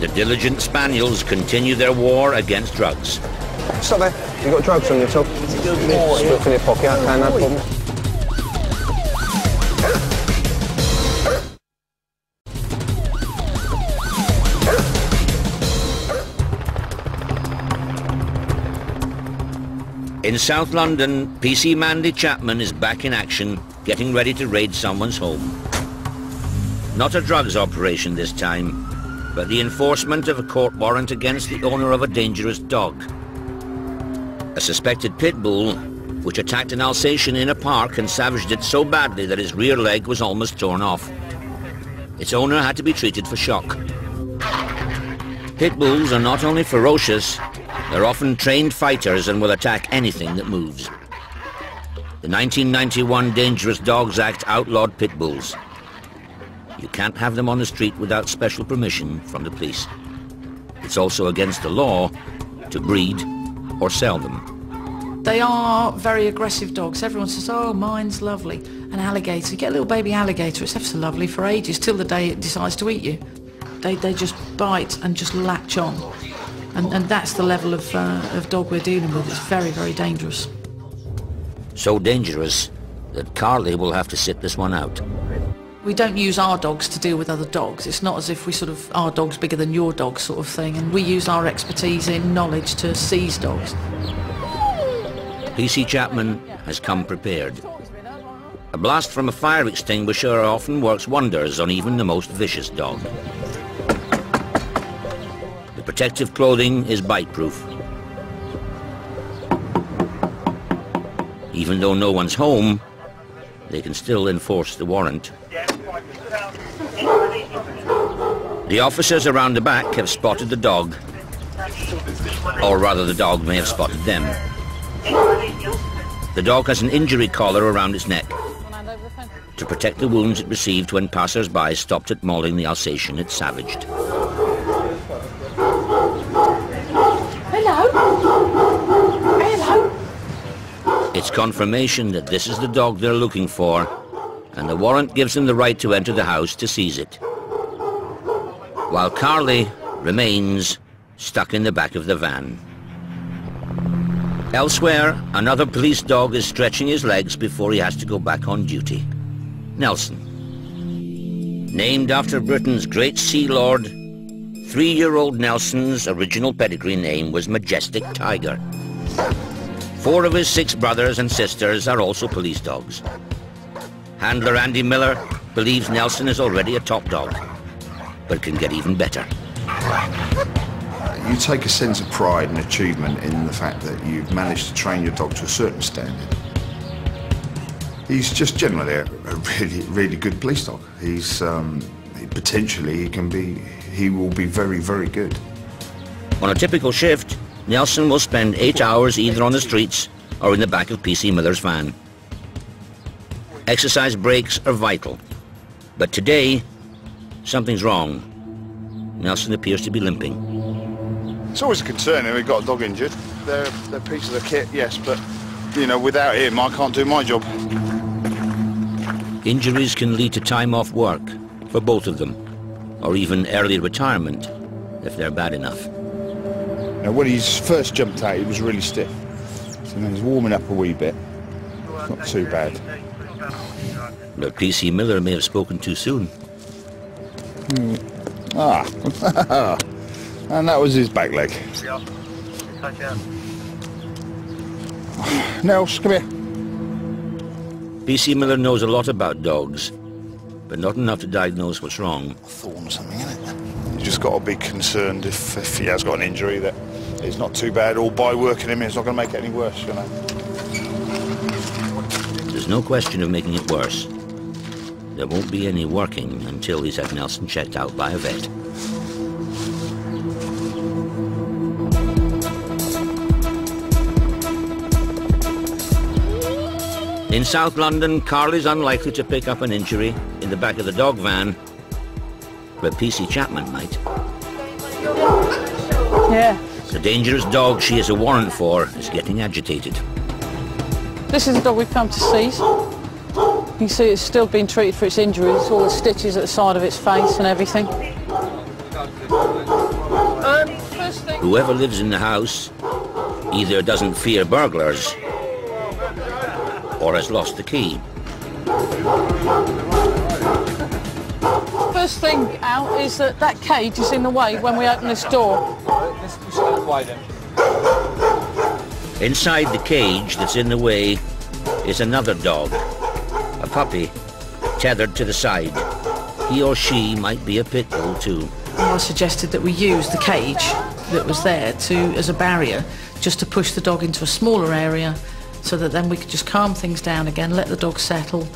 And the diligent spaniels continue their war against drugs. Stop there. You got drugs on your top? Stuff in your pocket. Okay, no problem. In South London, PC Mandy Chapman is back in action, getting ready to raid someone's home. Not a drugs operation this time, but the enforcement of a court warrant against the owner of a dangerous dog. A suspected pit bull, which attacked an Alsatian in a park and savaged it so badly that his rear leg was almost torn off. Its owner had to be treated for shock. Pit bulls are not only ferocious, they're often trained fighters and will attack anything that moves. The 1991 Dangerous Dogs Act outlawed pit bulls. You can't have them on the street without special permission from the police. It's also against the law to breed or sell them. They are very aggressive dogs. Everyone says, oh, mine's lovely. An alligator, you get a little baby alligator, it's ever so lovely for ages, till the day it decides to eat you. They just bite and just latch on. And that's the level of dog we're dealing with. It's very, very dangerous. So dangerous that Carly will have to sit this one out. We don't use our dogs to deal with other dogs. It's not as if we sort of, our dog's bigger than your dog sort of thing. And we use our expertise in knowledge to seize dogs. PC Chapman has come prepared. A blast from a fire extinguisher often works wonders on even the most vicious dog. The protective clothing is bite-proof. Even though no one's home, they can still enforce the warrant. The officers around the back have spotted the dog, or rather the dog may have spotted them. The dog has an injury collar around its neck to protect the wounds it received when passers-by stopped it mauling the Alsatian it savaged. It's confirmation that this is the dog they're looking for, and the warrant gives them the right to enter the house to seize it. While Carly remains stuck in the back of the van. Elsewhere, another police dog is stretching his legs before he has to go back on duty. Nelson. Named after Britain's great sea lord, 3-year-old Nelson's original pedigree name was Majestic Tiger. 4 of his 6 brothers and sisters are also police dogs. Handler Andy Miller believes Nelson is already a top dog, but can get even better. You take a sense of pride and achievement in the fact that you've managed to train your dog to a certain standard. He's just generally a really, really good police dog. He's potentially he will be very, very good. On a typical shift, Nelson will spend 8 hours either on the streets or in the back of PC Miller's van. Exercise breaks are vital, but today, something's wrong. Nelson appears to be limping. It's always a concern if we've got a dog injured. They're pieces of kit, yes, but, you know, without him, I can't do my job. Injuries can lead to time off work for both of them, or even early retirement if they're bad enough. Now, when he first jumped out, he was really stiff. So then he's warming up a wee bit. Not too bad. But PC Miller may have spoken too soon. Ah, and that was his back leg. Nels, come here. PC Miller knows a lot about dogs, but not enough to diagnose what's wrong. Thorn or something, isn't it? You just got to be concerned if he has got an injury that it's not too bad, or by working him, it's not going to make it any worse, you know. There's no question of making it worse. There won't be any working until he's had Nelson checked out by a vet. In South London, Carly's unlikely to pick up an injury in the back of the dog van, but PC Chapman might. Yeah. The dangerous dog she has a warrant for is getting agitated. This is the dog we've come to seize. You can see it's still being treated for its injuries, all the stitches at the side of its face and everything. Whoever lives in the house either doesn't fear burglars or has lost the key. First thing out is that that cage is in the way when we open this door. Inside the cage that's in the way is another dog, a puppy, tethered to the side. He or she might be a pit bull too. I suggested that we use the cage that was there as a barrier, just to push the dog into a smaller area, so that then we could just calm things down again, let the dog settle,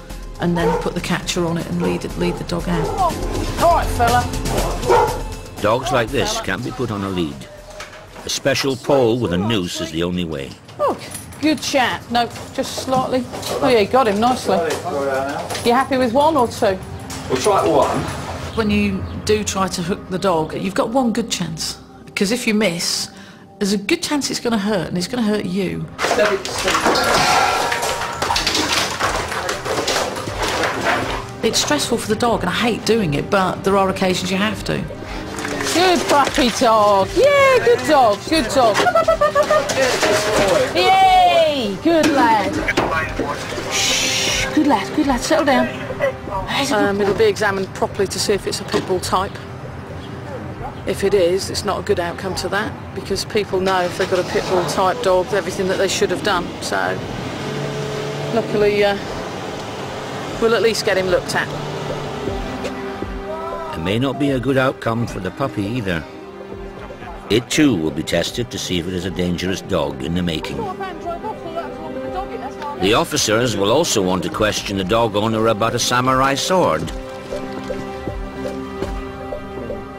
and then put the catcher on it and lead the dog out. All right, fella. Dogs like this can't be put on a lead. A special pole with a noose is the only way. Oh, good chat. No, just slightly. Oh yeah, you got him nicely. You happy with one or two? We'll try one. When you do try to hook the dog, you've got one good chance, because if you miss, there's a good chance it's going to hurt, and it's going to hurt you. It's stressful for the dog, and I hate doing it, but there are occasions you have to. Good puppy dog. Yeah, good dog. Good dog. Yay! Good lad. Shh. Good lad. Good lad. Settle down. It'll be examined properly to see if it's a pit bull type. If it is, it's not a good outcome to that, because people know if they've got a pit bull type dog, everything that they should have done. So, luckily, we'll at least get him looked at. It may not be a good outcome for the puppy either. It too will be tested to see if it is a dangerous dog in the making. The officers will also want to question the dog owner about a samurai sword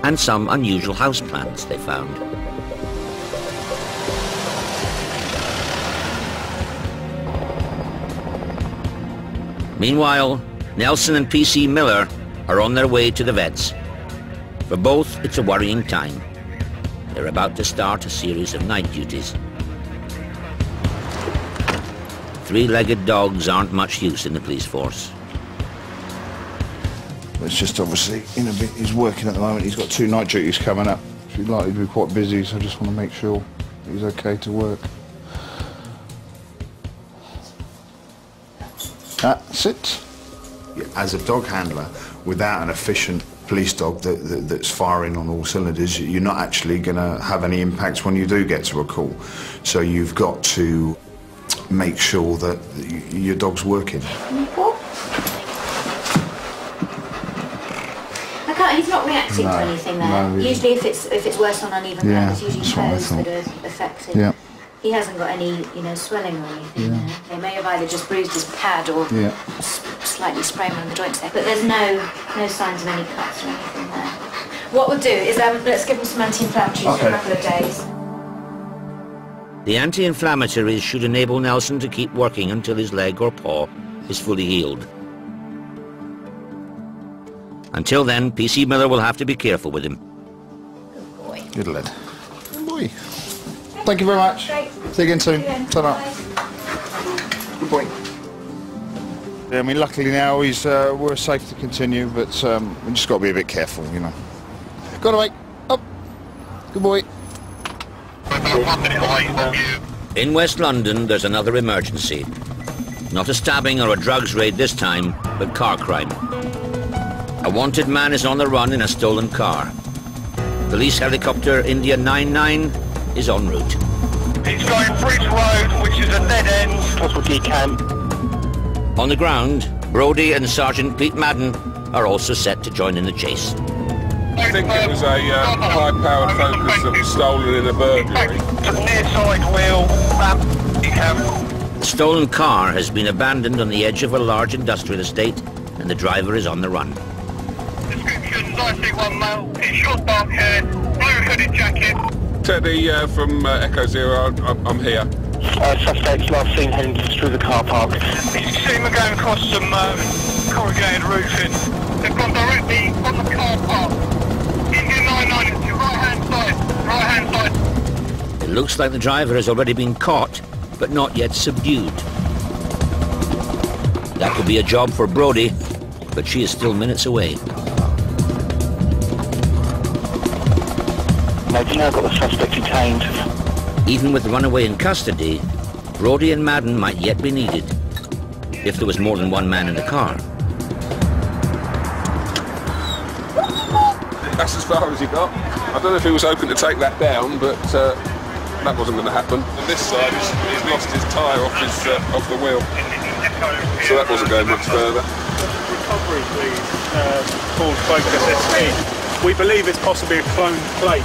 and some unusual houseplants they found. Meanwhile, Nelson and PC Miller are on their way to the vets. For both, it's a worrying time. They're about to start a series of night duties. Three-legged dogs aren't much use in the police force. It's just obviously, he's working at the moment. He's got 2 night duties coming up. He's likely to be quite busy, so I just want to make sure he's okay to work. Sit. As a dog handler, without an efficient police dog that's firing on all cylinders, you're not actually going to have any impacts when you do get to a call. So you've got to make sure that your dog's working. He's not reacting to anything there. No, usually if it's worse on uneven ground, it's usually toes that are affected. Yeah. He hasn't got any, swelling or anything there. They may have either just bruised his pad or slightly sprained one of the joints there. But there's no signs of any cuts or anything there. What we'll do is let's give him some anti-inflammatories for a couple of days. The anti-inflammatories should enable Nelson to keep working until his leg or paw is fully healed. Until then, PC Miller will have to be careful with him. Good boy. Good lad. Good boy. Thank you very much. Great. See you again soon. Ta-ra. Good boy. Yeah, I mean, luckily now we're safe to continue, but we just got to be a bit careful, Got away. Up. Good boy. In West London, there's another emergency. Not a stabbing or a drugs raid this time, but car crime. A wanted man is on the run in a stolen car. Police helicopter India 99 is en route. It's going Bridge Road, which is a dead end. Possibly can. On the ground, Brodie and Sergeant Pete Madden are also set to join in the chase. I think it was a high-powered Focus that was stolen in a burglary. To the near side wheel, The stolen car has been abandoned on the edge of a large industrial estate, and the driver is on the run. Description, 931 male, it's short dark hair, blue hooded jacket. Teddy from Echo Zero, I'm here. Suspects last seen heading through the car park. You see them going across some corrugated roofing. They've gone directly on the car park. India 99, it's your right-hand side. It looks like the driver has already been caught, but not yet subdued. That could be a job for Brodie, but she is still minutes away. They've now got the suspect detained. Even with runaway in custody, Brodie and Madden might yet be needed, if there was more than one man in the car. That's as far as he got. I don't know if he was hoping to take that down, but that wasn't going to happen. On this side, he's lost his tyre off the wheel, so that wasn't going much further. Recovery, please. Called Focus SE. We believe it's possibly a cloned plate.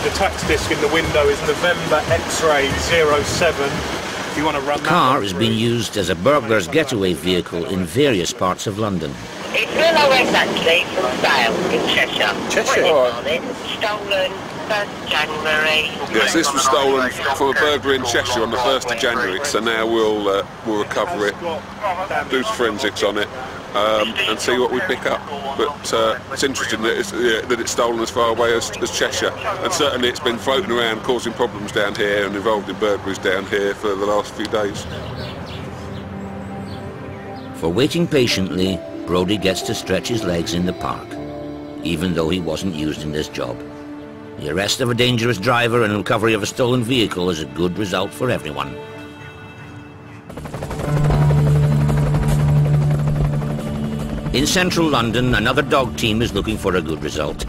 The tax disc in the window is November X-ray 07. If you want to run the car is being used as a burglar's getaway vehicle in various parts of London. It's LOS actually from sale in Cheshire. Cheshire? On it. Stolen 1st January. Yes, this was stolen from a burglary in Cheshire on the 1st of January, so now we'll recover it, do forensics on it, and see what we pick up. But it's interesting that it's stolen as far away as Cheshire, and certainly it's been floating around causing problems down here and involved in burglaries down here for the last few days. For waiting patiently, Brodie gets to stretch his legs in the park, even though he wasn't used in this job. The arrest of a dangerous driver and recovery of a stolen vehicle is a good result for everyone. In central London, another dog team is looking for a good result.